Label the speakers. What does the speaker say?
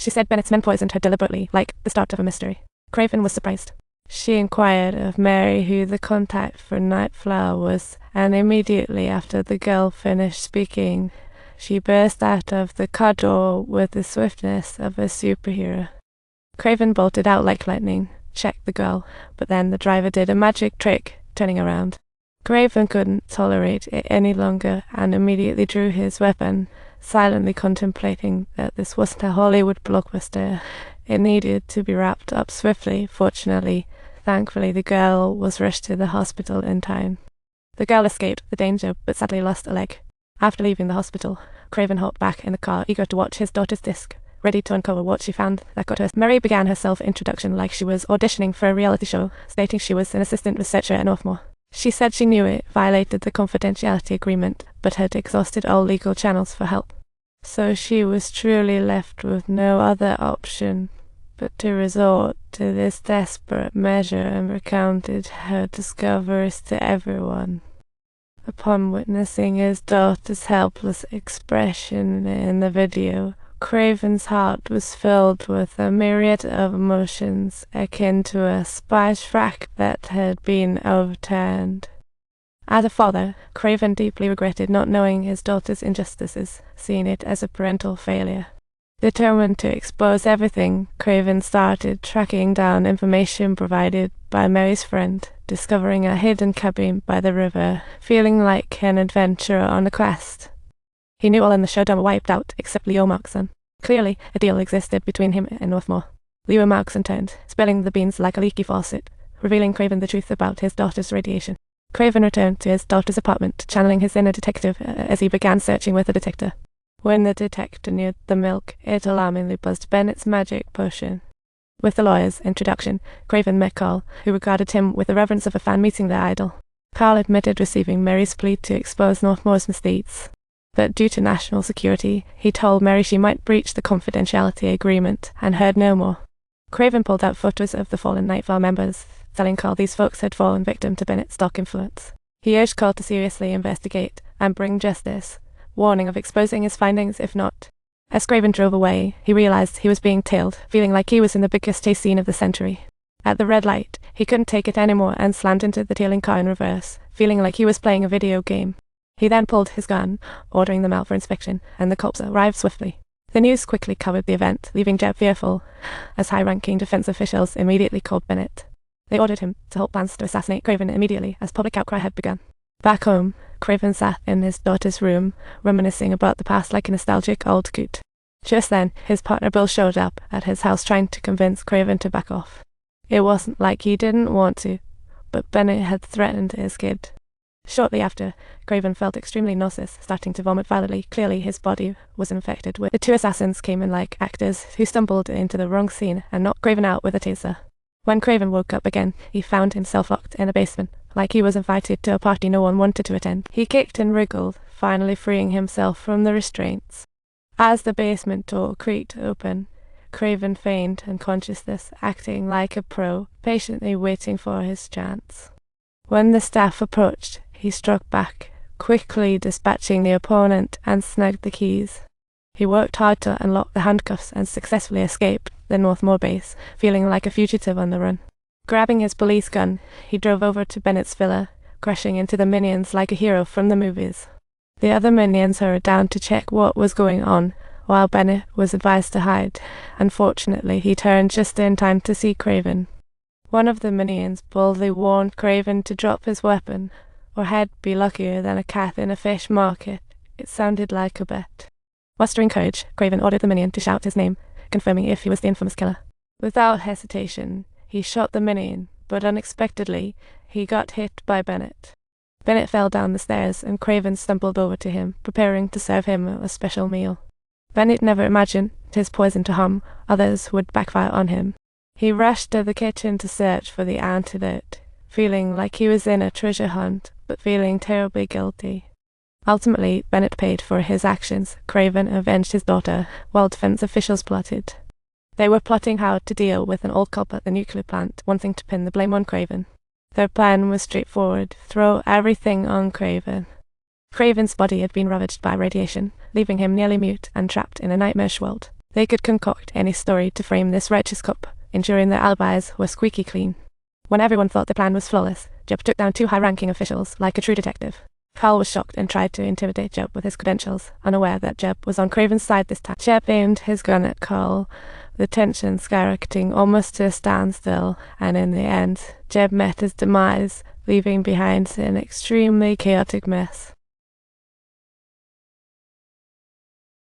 Speaker 1: She said Bennett's men poisoned her deliberately, like the start of a mystery. Craven was surprised. She inquired of Mary who the contact for Nightflower was, and immediately after the girl finished speaking, she burst out of the car door with the swiftness of a superhero. Craven bolted out like lightning, checked the girl, but then the driver did a magic trick, turning around. Craven couldn't tolerate it any longer and immediately drew his weapon, silently contemplating that this wasn't a Hollywood blockbuster. It needed to be wrapped up swiftly. Thankfully, the girl was rushed to the hospital in time. The girl escaped the danger, but sadly lost a leg. After leaving the hospital, Craven hopped back in the car, eager to watch his daughter's disc, ready to uncover what she found that got her. Mary began her self-introduction like she was auditioning for a reality show, stating she was an assistant researcher at Northmore. She said she knew it violated the confidentiality agreement, but had exhausted all legal channels for help. So she was truly left with no other option but to resort to this desperate measure and recounted her discoveries to everyone. Upon witnessing his daughter's helpless expression in the video, Craven's heart was filled with a myriad of emotions akin to a spice rack that had been overturned. As a father, Craven deeply regretted not knowing his daughter's injustices, seeing it as a parental failure. Determined to expose everything, Craven started tracking down information provided by Mary's friend, discovering a hidden cabin by the river, feeling like an adventurer on a quest. He knew all in the showdown were wiped out except Leo Markson. Clearly, a deal existed between him and Northmore. Leo Markson turned, spilling the beans like a leaky faucet, revealing Craven the truth about his daughter's radiation. Craven returned to his daughter's apartment, channeling his inner detective as he began searching with a detector. When the detector neared the milk, it alarmingly buzzed Bennett's magic potion. With the lawyer's introduction, Craven met Carl, who regarded him with the reverence of a fan meeting their idol. Carl admitted receiving Mary's plea to expose Northmore's misdeeds, but due to national security, he told Mary she might breach the confidentiality agreement and heard no more. Craven pulled out photos of the fallen Nightflower members, telling Carl these folks had fallen victim to Bennett's dark influence. He urged Carl to seriously investigate and bring justice, warning of exposing his findings if not. As Craven drove away, he realized he was being tailed, feeling like he was in the biggest chase scene of the century. At the red light, he couldn't take it anymore and slammed into the tailing car in reverse, feeling like he was playing a video game. He then pulled his gun, ordering them out for inspection, and the cops arrived swiftly. The news quickly covered the event, leaving Jeb fearful, as high-ranking defense officials immediately called Bennett. They ordered him to halt plans to assassinate Craven immediately, as public outcry had begun. Back home, Craven sat in his daughter's room, reminiscing about the past like a nostalgic old coot. Just then, his partner Bill showed up at his house trying to convince Craven to back off. It wasn't like he didn't want to, but Bennett had threatened his kid. Shortly after, Craven felt extremely nauseous, starting to vomit violently. Clearly, his body was infected. The two assassins came in like actors who stumbled into the wrong scene and knocked Craven out with a taser. When Craven woke up again, he found himself locked in a basement, like he was invited to a party no one wanted to attend. He kicked and wriggled, finally freeing himself from the restraints. As the basement door creaked open, Craven feigned unconsciousness, acting like a pro, patiently waiting for his chance. When the staff approached, he struck back, quickly dispatching the opponent and snagged the keys. He worked hard to unlock the handcuffs and successfully escaped the Northmore base, feeling like a fugitive on the run. Grabbing his police gun, he drove over to Bennett's villa, crashing into the minions like a hero from the movies. The other minions hurried down to check what was going on, while Bennett was advised to hide. Unfortunately, he turned just in time to see Craven. One of the minions boldly warned Craven to drop his weapon, or he'd be luckier than a cat in a fish market. It sounded like a bet. Mustering courage, Craven ordered the minion to shout his name, confirming if he was the infamous killer. Without hesitation, he shot the minion, but unexpectedly, he got hit by Bennett. Bennett fell down the stairs, and Craven stumbled over to him, preparing to serve him a special meal. Bennett never imagined his poison to harm others would backfire on him. He rushed to the kitchen to search for the antidote, feeling like he was in a treasure hunt, but feeling terribly guilty. Ultimately, Bennett paid for his actions. Craven avenged his daughter, while defense officials plotted. They were plotting how to deal with an old cop at the nuclear plant, wanting to pin the blame on Craven. Their plan was straightforward: throw everything on Craven. Craven's body had been ravaged by radiation, leaving him nearly mute and trapped in a nightmarish world. They could concoct any story to frame this righteous cop, ensuring their alibis were squeaky clean. When everyone thought the plan was flawless, Jeb took down 2 high-ranking officials like a true detective. Carl was shocked and tried to intimidate Jeb with his credentials, unaware that Jeb was on Craven's side this time. Jeb aimed his gun at Carl, the tension skyrocketing almost to a standstill, and in the end, Jeb met his demise, leaving behind an extremely chaotic mess.